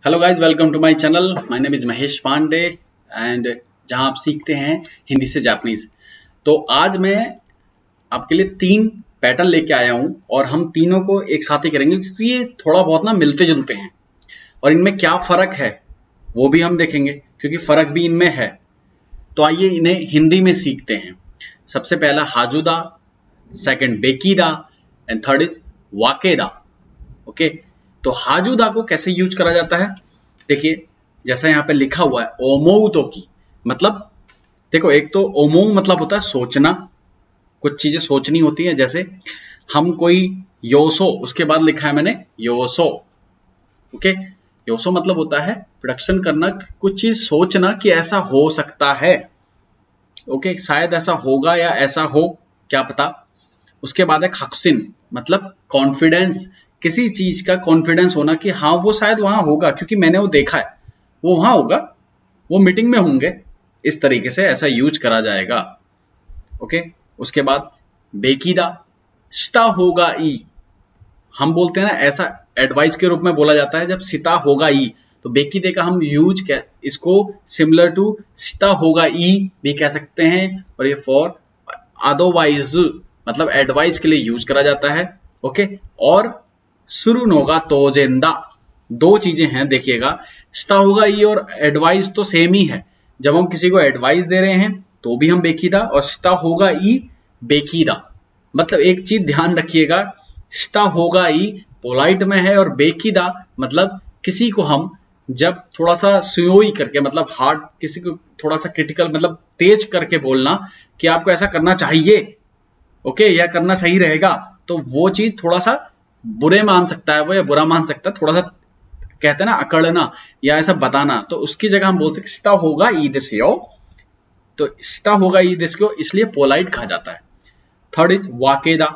Hello guys, welcome to my channel. My name is Mahesh Pandey and जहां आप सीखते हैं हिंदी से जापानीज। तो आज मैं आपके लिए 3 पैटर्न लेके आया हूं और हम तीनों को एक साथ ही करेंगे क्योंकि ये थोड़ा बहुत ना मिलते जुलते हैं और इनमें क्या फर्क है वो भी हम देखेंगे क्योंकि फर्क भी इनमें है। तो आइए इन्हें हिंदी में सीखते हैं। सबसे पहला हाजुदा, सेकंड बेकीदा एंड थर्ड इज वाकेदा। ओके, तो हाजुदा को कैसे यूज करा जाता है, देखिए जैसा यहाँ पे लिखा हुआ है ओमोउ तो की मतलब, देखो एक तो ओमोउ मतलब होता है सोचना, कुछ चीजें सोचनी होती है। जैसे हम कोई योसो, उसके बाद लिखा है मैंने योसो। ओके, योसो मतलब होता है प्रोडक्शन करना, कुछ चीज सोचना कि ऐसा हो सकता है। ओके, शायद ऐसा होगा या ऐसा हो, क्या पता। उसके बाद है खक्सिन मतलब कॉन्फिडेंस, किसी चीज का कॉन्फिडेंस होना कि हाँ वो शायद वहां होगा क्योंकि मैंने वो देखा है, वो वहां होगा, वो मीटिंग में होंगे। इस तरीके से ऐसा यूज करा जाएगा। ओके, उसके बाद बेकीदा, स्टा होगा ई, हम बोलते हैं ना ऐसा एडवाइस के रूप में बोला जाता है जब सिता होगा ई, तो बेकीदे का हम यूज इसको सिमिलर टू सिता होगा ई भी कह सकते हैं। और ये फॉर अदरवाइज मतलब एडवाइस के लिए यूज करा जाता है। ओके, और सुरुन होगा तोजेंदा, दो चीजें हैं देखिएगा, स्टा होगा ई और एडवाइस तो सेम ही है। जब हम किसी को एडवाइस दे रहे हैं तो भी हम बेकीदा, और स्टा होगा ई बेकीदा। मतलब एक चीज ध्यान रखिएगा, स्टा होगा ई पोलाइट में है और बेकीदा मतलब किसी को हम जब थोड़ा सा सुयोई करके मतलब हार्ड, किसी को थोड़ा सा क्रिटिकल मतलब तेज करके बोलना कि आपको ऐसा करना चाहिए, ओके, या करना सही रहेगा, तो वो चीज थोड़ा सा बुरे मान सकता है वो, या बुरा मान सकता है, थोड़ा सा कहते हैं ना अकड़ना या ऐसा बताना, तो उसकी जगह हम बोल सकते स्टा होगा ई देसियो। तो स्टा होगा ई देसियो इसलिए पोलाइट कहा जाता है। थर्ड इज वाकेदा,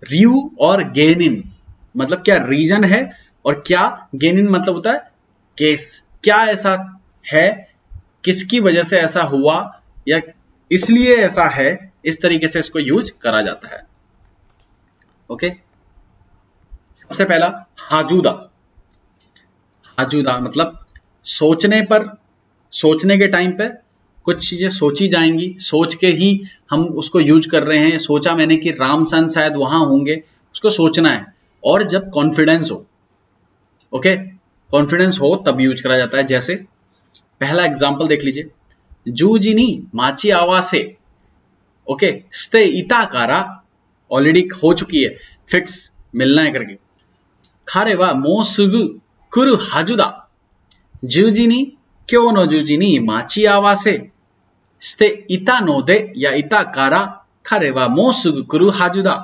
रियू और गेनिन मतलब क्या रीजन है, और क्या गेनिन मतलब होता है केस, क्या ऐसा है, किसकी वजह से ऐसा हुआ या इसलिए ऐसा है, इस तरीके से इसको यूज करा जाता है। ओके, सबसे पहला हाजुदा, हाजुदा मतलब सोचने पर, सोचने के टाइम पे कुछ चीजें सोची जाएंगी, सोच के ही हम उसको यूज कर रहे हैं। सोचा मैंने कि रामसन शायद वहां होंगे, उसको सोचना है। और जब कॉन्फिडेंस हो, ओके, कॉन्फिडेंस हो तब यूज करा जाता है। जैसे पहला एग्जांपल देख लीजिए, जूजिनी माची आवासे, ओके, स्टे इता कारा, ऑलरेडी हो चुकी है फिक्स, मिलना है करके, खारे वा मो सुगु कुरु हाजुदा, जूजिनी क्यों नो जूजिनी माची आवासे स्टे इता नो दे या इता कारा खारे वा मो सुगु कुरु हाजुदा।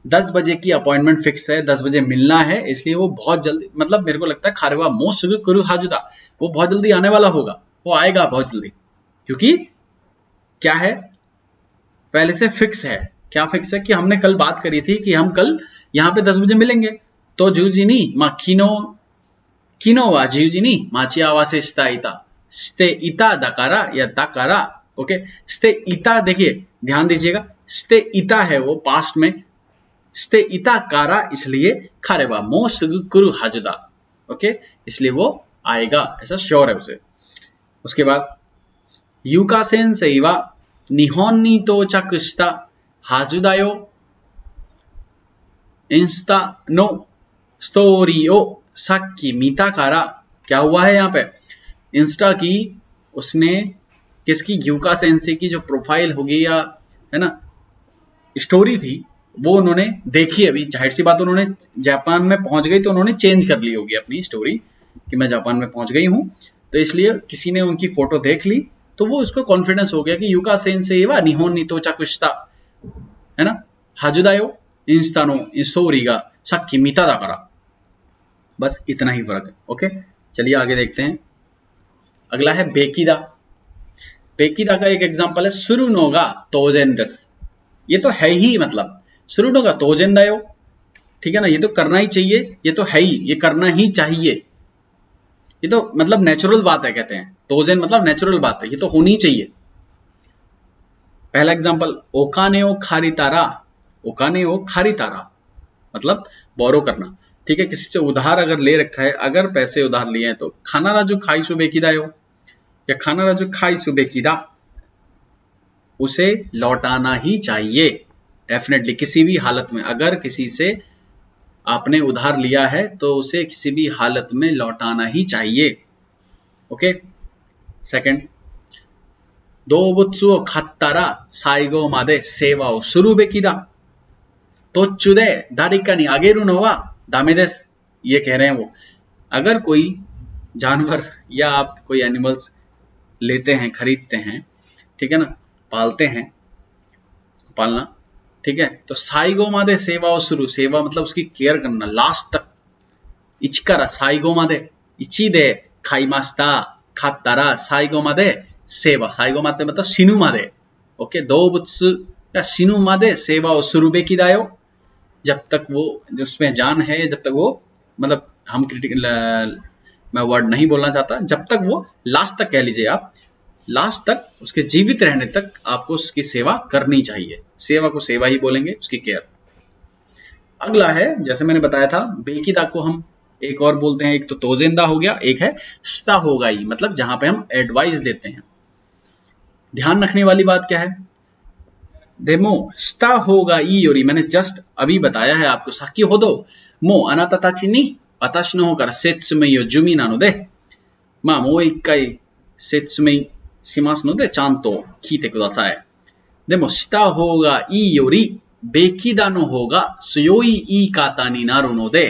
10 बजे की अपॉइंटमेंट फिक्स है, 10 बजे मिलना है, इसलिए वो बहुत जल्दी, मतलब मेरे को लगता है खारेवा मो सुगु कुरु हाजुदा, वो बहुत जल्दी आने वाला होगा, वो आएगा बहुत जल्दी। क्योंकि क्या है, पहले से फिक्स है। क्या फिक्स है कि हमने कल बात करी थी कि हम कल यहाँ पे 10 बजे मिलेंगे। तो जूजिनी मा किनो किनो वा जूजिनी माची आवासे स्टा इता, स्टे इता दकारा या दकारा। ओके, स्टे इता देखिए ध्यान दीजिएगा, स्टे इता है वो पास्ट में, स्टे इता कारा इसलिए खारेवा मो सुगु कुरु हाजुदा। ओके, इसलिए वो आएगा, ऐसा श्योर है उसे। उसके बाद यूका सेंसेई वा निहोन नि तोचाकु शिता हाजुदा यो इंस्टा नो स्टोरी ओ साक्की मीता कारा। क्या हुआ है यहाँ पे, इंस्टा की उसने, किसकी, यूका सेंसे की जो प्रोफाइल होगी या है ना स्टोरी थी, वो उन्होंने देखी। अभी जाहिर सी बात उन्होंने जापान में पहुंच गई तो उन्होंने चेंज कर ली होगी अपनी स्टोरी कि मैं जापान में पहुंच गई हूं, तो इसलिए किसी ने उनकी फोटो देख ली तो वो उसको कॉन्फिडेंस हो गया कि यूका सेंसेई वा निहोन नि तोचाकुशिता, है ना, हाजुदायो इंस्टानो स्टोरी गा साक्की मीता दा करा। बस इतना ही फर्क है। ओके, चलिए आगे देखते हैं। अगला है बेकीदा। बेकीदा का एक एग्जांपल है सुरुनोगा तोजेन देस, ये तो है ही, मतलब सुरुनोगा तोजेन दायो, ठीक है ना, ये तो करना ही चाहिए, ये तो है ही, ये करना ही चाहिए, ये तो मतलब नेचुरल बात है, कहते हैं तोजेन मतलब नेचुरल बात है, ये तो होनी चाहिए। पहला एग्जांपल ओकाने ओ खारितारा, ओकाने ओ खारितारा मतलब बोरो करना, ठीक है, किसी से उधार अगर ले रखा है, अगर पैसे उधार लिए हैं तो खाना राजू खाई सुबह की हो या खाना राजू खाई सुबह की उसे लौटाना ही चाहिए डेफिनेटली। किसी भी हालत में अगर किसी से आपने उधार लिया है तो उसे किसी भी हालत में लौटाना ही चाहिए। ओके। सेकंड, 動物を飼ったら最後まで世話をするべきだ。途中で誰かにあげるのはダメです。ये कह रहे हैं वो। अगर कोई जानवर या आप कोई एनिमल्स लेते हैं, खरीदते हैं, ठीक है ना, पालते हैं, पालना, ठीक है, तो साइगो मादे सेवा और शुरू, सेवा मतलब उसकी केयर करना लास्ट तक। इचकारा साइगो मादे, इची दे खाइमास्ता, खात्तारा साइगो मादे सेवा, साइगो मादे मतलब सिनु मादे। ओके, दोबुत्सु या सिनु मादे सेवा और शुरू बेकी दायो, जब तक वो जिसमें जान है, जब तक वो मतलब हम क्रिटिकल, मैं वर्ड नहीं बोलना चाहता, जब तक वो लास्ट तक कह लीजिए आप, लास्ट तक उसके जीवित रहने तक आपको उसकी सेवा करनी चाहिए। सेवा को सेवा ही बोलेंगे, उसकी केयर। अगला है, जैसे मैंने बताया था, बेकीदा को हम एक और बोलते हैं, एक तो तोजेंदा हो गया, एक है स्ता होगाई, मतलब जहां पे हम एडवाइस देते हैं। ध्यान रखने वाली बात क्या है, देमो स्ता होगा ई योरी, मैंने जस्ट अभी बताया है आपको, साकी हो दो मो अनाता ताची नि वाताशी नो होकारा सेत्सुमेई ओ जुमी ना नो दे, मो एक काई सेत्सुमेई शिमासु नो दे चांतो कीते कुदासाई। देमो स्ता होगा ई योरी बेकीदा नो होगा सुयोई इइकाता नि नारु नो दे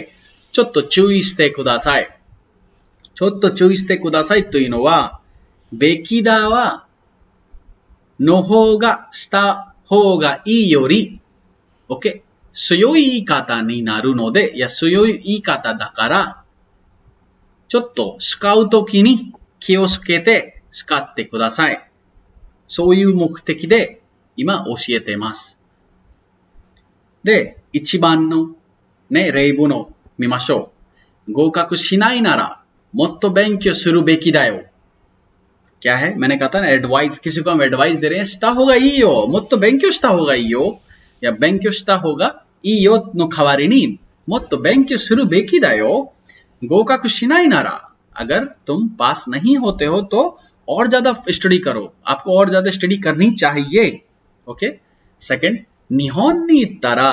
चोत्तो चूई शिते कुदासाई। चोत्तो चूई शिते कुदासाई तोいうのは、बेकीदा वा नो होगा स्ता होगा ई योरी、ओके、強い言い方になるので、いや、強い言い方だから、ちょっと使うときに気をつけて使ってください。そういう目的で今教えてます。で、一番のね、例文を見ましょう。合格しないなら、もっと勉強するべきだよ。क्या है, मैंने कहा था ना, एडवाइस, किसी को हम एडवाइस दे रहे हैं, स्टा होगा ई यो, मोत्तो बेंक्यो स्टा होगा ई यो, या बेंक्यो स्टा होगा ई यो नो खवारी नी मोत्तो बेंक्यो सुरु बेकी दा यो, गोकाकु शिनाई नारा, अगर तुम पास नहीं होते हो तो और ज्यादा स्टडी करो, आपको और ज्यादा स्टडी करनी चाहिए। ओके। सेकंड, निहोन नी इत्तारा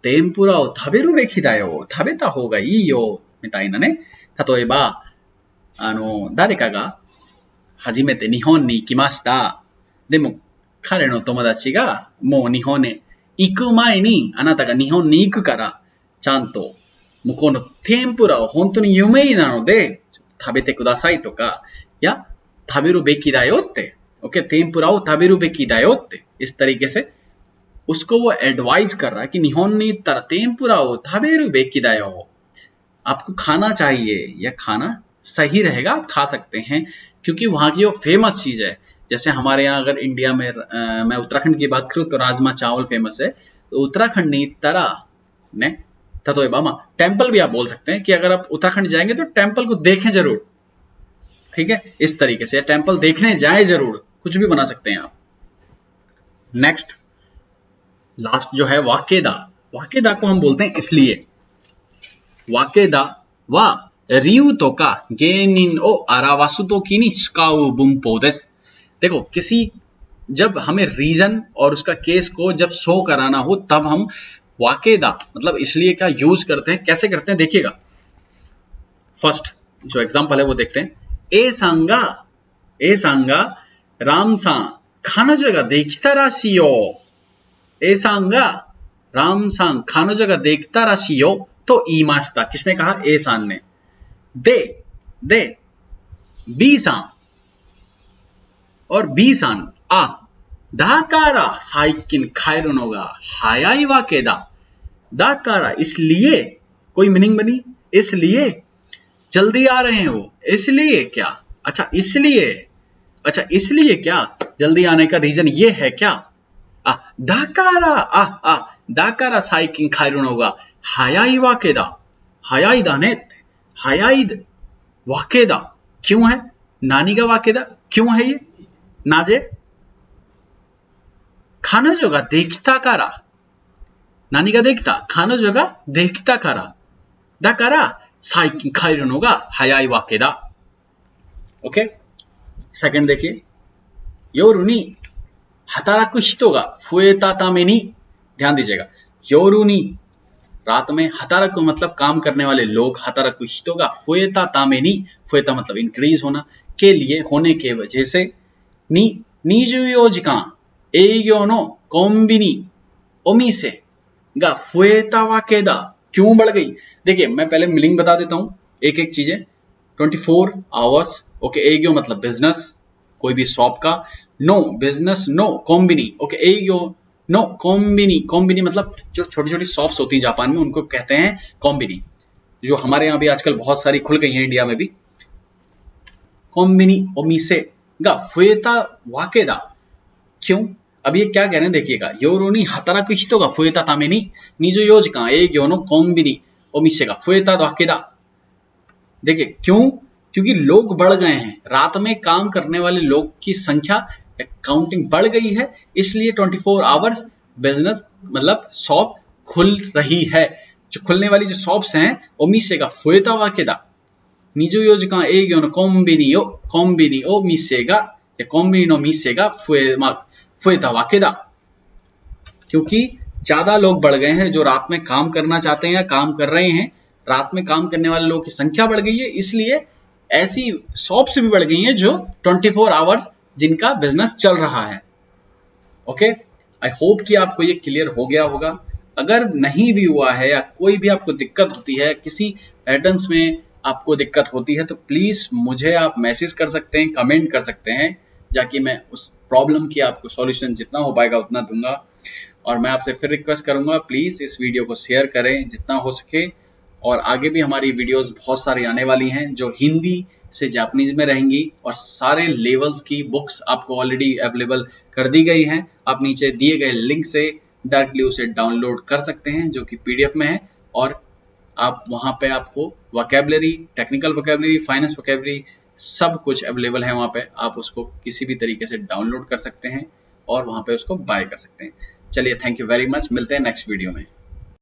तेंपुरा ओ ताबेरु बेकी दा यो, ताबेता होगा ई यो मिताई ना ने। ततोएबा दारेकाが初めて日本に行きました。でも彼の友達がもう日本に行く前にあなたが日本に行くからちゃんと向こうの天ぷらは本当に有名なので食べてくださいとか、いや食べるべきだよって、ओके、天ぷらを食べるべきだよって、इस तरीके से उसको वो एडवाइज कर रहा है कि 日本に行ったら天ぷらを食べるべきだよ, आपको खाना चाहिए या खाना सही रहेगा, आप खा सकते हैं क्योंकि वहां की वो फेमस चीज है। जैसे हमारे यहाँ अगर इंडिया में मैं उत्तराखंड की बात करूं तो राजमा चावल फेमस है, तो उत्तराखंड नी तरा ने ततोएबा टेम्पल भी आप बोल सकते हैं कि अगर आप उत्तराखंड जाएंगे तो टेम्पल को देखें जरूर, ठीक है, इस तरीके से टेम्पल देखने जाए जरूर, कुछ भी बना सकते हैं आप। नेक्स्ट लास्ट जो है वाकेदा, वाकेदा को हम बोलते हैं इसलिए, वाकेदा वा रियू तो का गेनिन ओ अरावासु तो की नि स्काउ बुम्पो देस। देखो किसी, जब हमें रीजन और उसका केस को जब शो कराना हो तब हम वाकेदा मतलब इसलिए का यूज करते हैं। कैसे करते हैं देखिएगा, फर्स्ट जो एग्जांपल है वो देखते हैं। ए सांगा राम सा खानो जगह देखता राशियो, ए सांगा राम सा खानो जगह देखता राशियो तो ईमास्ता, किसने कहा, ए सान ने। दे बी सान और बी सान आ दाकारा साइकिन खायरुनोगा हायाई वाकेदा, दाकारा इसलिए, कोई मीनिंग बनी, इसलिए जल्दी आ रहे हैं वो, इसलिए क्या, अच्छा इसलिए क्या जल्दी आने का रीजन ये है क्या, दाकारा साइकिन खायरुनोगा हायाई वाकेदा, हायाई दाने, हायाई वाकेदा क्यों है, नानी का वाकेदा क्यों है ये, नाजे खानोजो गा देखता कारा, नानी का देखता, खानोजो गा देखता कारा, だから最近帰るのが早いわけだ。OK? セカンドदेखिए夜に働く人が増えたためにध्यान दीजिएगा夜にरात में हतारक मतलब काम करने वाले लोग हतारक हितो का फुएता तामे नी फुएता मतलब इंक्रीज होना के लिए होने के वजह से नी 24時間営業のコンビニお店が増えたわけだक्यों बढ़ गई देखिए मैं पहले मीनिंग बता देता हूं एक एक चीजें 24 आवर्स ओके営業मतलब बिजनेस कोई भी शॉप का नो बिजनेस नो कोम्बिनी ओके営業नो कोम्बिनी कोम्बिनी मतलब जो छोटी छोटी शॉप्स होती हैं जापान में उनको कहते हैं कोम्बिनी जो हमारे यहाँ भी आजकल बहुत सारी खुल गई हैं इंडिया में भी कोम्बिनी ओमिसे गा फुएता वाकेदा क्यों अब ये क्या कह रहे हैं देखिएगा योरोनी हताराकु हितो गा फुएता तामे नी 24時間営業のコンビニお店が増えたわけだदेखिए क्यों क्योंकि लोग बढ़ गए हैं रात में काम करने वाले लोग की संख्या काउंटिंग बढ़ गई है इसलिए 24 आवर्स बिजनेस मतलब शॉप खुल रही है जो खुलने वाली जो शॉप्स हैं ओमिसे का फुएता वाकेदा 24時間営業のコンビニを店がコンビニの店が増えたわけだक्योंकि ज्यादा लोग बढ़ गए हैं जो रात में काम करना चाहते हैं या काम कर रहे हैं रात में काम करने वाले लोगों की संख्या बढ़ गई है इसलिए ऐसी शॉप्स भी बढ़ गई हैं जो 24 आवर्स जिनका बिजनेस चल रहा है ओके आई होप कि आपको ये क्लियर हो गया होगा अगर नहीं भी हुआ है या कोई भी आपको दिक्कत होती है किसी पैटर्न्स में आपको दिक्कत होती है तो प्लीज मुझे आप मैसेज कर सकते हैं कमेंट कर सकते हैं जाकि मैं उस प्रॉब्लम की आपको सॉल्यूशन जितना हो पाएगा उतना दूंगा और मैं आपसे फिर रिक्वेस्ट करूंगा प्लीज इस वीडियो को शेयर करें जितना हो सके और आगे भी हमारी वीडियोस बहुत सारी आने वाली हैं जो हिंदी से जापानीज में रहेंगी और सारे लेवल्स की बुक्स आपको ऑलरेडी अवेलेबल कर दी गई हैं आप नीचे दिए गए लिंक से डायरेक्टली उसे डाउनलोड कर सकते हैं जो कि पीडीएफ में है और आप वहां पे आपको vocabulary technical vocabulary finance vocabulary सब कुछ अवेलेबल है वहां पे आप उसको किसी भी तरीके से डाउनलोड कर सकते हैं और वहां पे उसको बाय कर सकते हैं चलिए थैंक यू वेरी मच मिलते हैं नेक्स्ट वीडियो में